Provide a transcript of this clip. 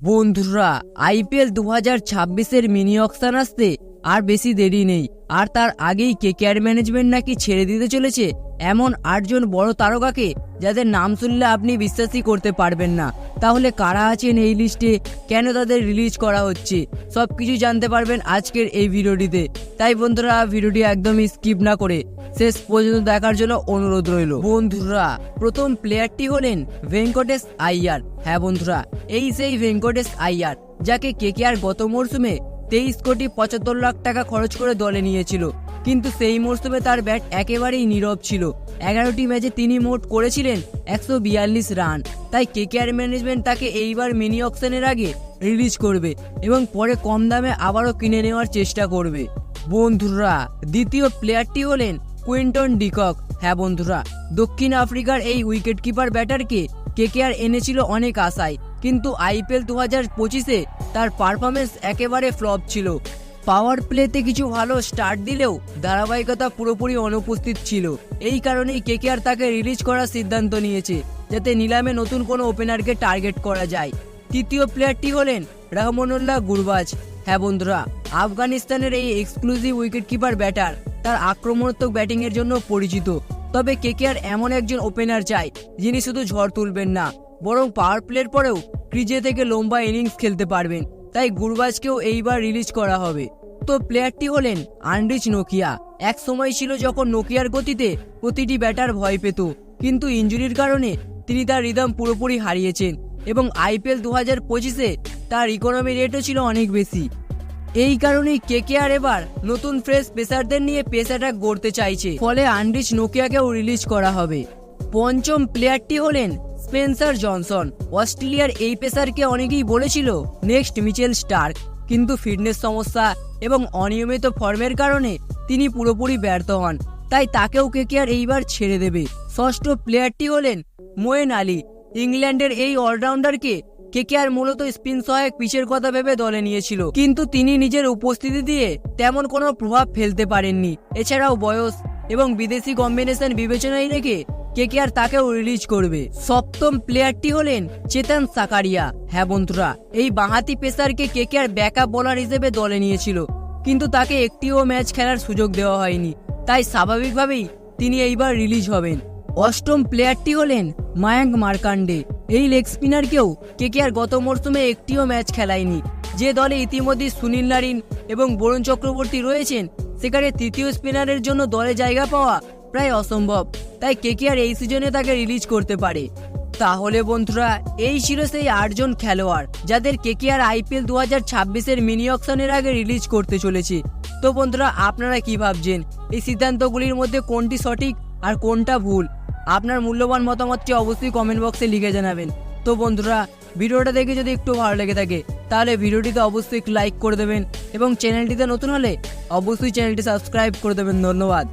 বন্ধুরা, IPL 2026-এর mini auction আসতে আর বেশি দেরি নেই। আর তার আগেই কেকেআর ম্যানেজমেন্ট নাকি ছেড়ে দিতে চলেছে এমন 8 জন বড় তারকাকে যাদের নাম শুনলে আপনি বিশ্বাসই করতে পারবেন না। তাহলে কারা আছেন এই লিস্টে, কেন তাদের রিলিজ করা হচ্ছে, সবকিছু জানতে পারবেন আজকের এই ভিডিওটিতে। তাই বন্ধুরা, ভিডিওটি একদমই স্কিপ না করে শেষ পর্যন্ত দেখার জন্য অনুরোধ রইল। বন্ধুরা, প্রথম প্লেয়ারটি হলেন ভেঙ্কটেশ আইয়ার। হ্যাঁ বন্ধুরা, এই সেই ভেঙ্কটেশ আইয়ার যাকে কেকেআর গত মরশুমে 23,75,00,000 টাকা খরচ করে দলে নিয়েছিল। কিন্তু সেই মরশুমে তার ব্যাট একেবারেই নীরব ছিল। 11টি ম্যাচে তিনি মোট করেছিলেন 142 রান। তাই কেকেআর ম্যানেজমেন্ট তাকে এইবার মিনি অকশনের আগে রিলিজ করবে এবং পরে কম দামে আবারও কিনে নেওয়ার চেষ্টা করবে। বন্ধুরা, দ্বিতীয় প্লেয়ারটি হলেন কুইন্টন ডিকক। হ্যাঁ বন্ধুরা, দক্ষিণ আফ্রিকার এই উইকেট কিপার ব্যাটারকে কেকেআর এনেছিল অনেক আশায়, কিন্তু আইপিএল 2025-এ তার পারফরমেন্স একেবারে ফ্লপ ছিল। পাওয়ার প্লেতে কিছু ভালো স্টার্ট দিলেও ধারাবাহিকতা পুরোপুরি অনুপস্থিত ছিল। এই কারণেই কেকেআর তাকে রিলিজ করার সিদ্ধান্ত নিয়েছে, যাতে নিলামে নতুন কোনো ওপেনারকে টার্গেট করা যায়। তৃতীয় প্লেয়ারটি হলেন রহমানুল্লাহ গুরবাজ। হ্যাঁ বন্ধুরা, আফগানিস্তানের এই এক্সক্লুসিভ উইকেট কিপার ব্যাটার তার আক্রমণাত্মক ব্যাটিংয়ের জন্য পরিচিত। তবে কেকেআর এমন একজন ওপেনার চায় যিনি শুধু ঝড় তুলবেন না, বরং পাওয়ার প্লের পরেও ক্রিজে থেকে লম্বা ইনিংস খেলতে পারবেন। তাই গুরবাজকেও এইবার রিলিজ করা হবে। তো প্লেয়ারটি হলেন আন্দ্রিচ নোকিয়া। এক সময় ছিল যখন নোকিয়ার গতিতে প্রতিটি ব্যাটার ভয় পেত, কিন্তু ইনজুরির কারণে তিনি তার রিদম পুরোপুরি হারিয়েছেন এবং আইপিএল 2025-এ তার ইকোনমি রেটও ছিল অনেক বেশি। এই কারণেই কেকেআর এবার নতুন ফ্রেশ পেসারদের নিয়ে পেস অ্যাটাক গড়তে চাইছে, ফলে আন্দ্রিচ নোকিয়াকেও রিলিজ করা হবে। পঞ্চম প্লেয়ারটি হলেন স্পেন্সার জনসন। অস্ট্রেলিয়ার এই পেসারকে অনেকেই বলেছিল নেক্সট মিচেল স্টার্ক, কিন্তু ফিটনেস সমস্যা এবং অনিয়মিত ফর্মের কারণে তিনি পুরোপুরি ব্যর্থ হন। তাই তাকেও কেকেআর এইবার ছেড়ে দেবে। ষষ্ঠ প্লেয়ারটি হলেন মোয়েন আলী। ইংল্যান্ডের এই অলরাউন্ডারকে কেকেআর মূলত স্পিন সহায়ক পিচের কথা ভেবে দলে নিয়েছিল, কিন্তু তিনি নিজের উপস্থিতি দিয়ে তেমন কোনো প্রভাব ফেলতে পারেননি। এছাড়াও বয়স এবং বিদেশি কম্বিনেশন বিবেচনায় রেখে কেকেআর তাকেও রিলিজ করবে। সপ্তম প্লেয়ারটি হলেন চেতন সাকারিয়া। হ্যাঁ বন্ধুরা, এই বাঁহাতি পেসারকে কেকেআর ব্যাকআপ বোলার হিসেবে দলে নিয়েছিল, কিন্তু তাকে একটিও ম্যাচ খেলার সুযোগ দেওয়া হয়নি। তাই স্বাভাবিকভাবেই তিনি এইবার রিলিজ হবেন। অষ্টম প্লেয়ারটি হলেন মায়াঙ্ক মার্কান্ডে। এই লেগ স্পিনারকেও কেকেআর গত মরশুমে একটিও ম্যাচ খেলায়নি। যে দলে ইতিমধ্যে সুনীল নারিন এবং বরুণ চক্রবর্তী রয়েছেন, সেখানে তৃতীয় স্পিনারের জন্য দলে জায়গা পাওয়া প্রায় অসম্ভব। তাই কেকেআর এই সিজনে তাকে রিলিজ করতে পারে। তাহলে বন্ধুরা, এই ছিল সেই 8 জন খেলোয়াড় যাদের কেকেআর আইপিএল 2026-এর মিনি অকশনের আগে রিলিজ করতে চলেছে। তো বন্ধুরা, আপনারা কি ভাবছেন, এই সিদ্ধান্তগুলির মধ্যে কোনটি সঠিক আর কোনটা ভুল? আপনার মূল্যবান মতামতটি অবশ্যই কমেন্ট বক্সে লিখে জানাবেন। তো বন্ধুরা, ভিডিওটা দেখে যদি একটু ভালো লেগে থাকে তাহলে ভিডিওটিতে অবশ্যই লাইক করে দেবেন এবং চ্যানেলটিতে নতুন হলে অবশ্যই চ্যানেলটি সাবস্ক্রাইব করে দেবেন। ধন্যবাদ।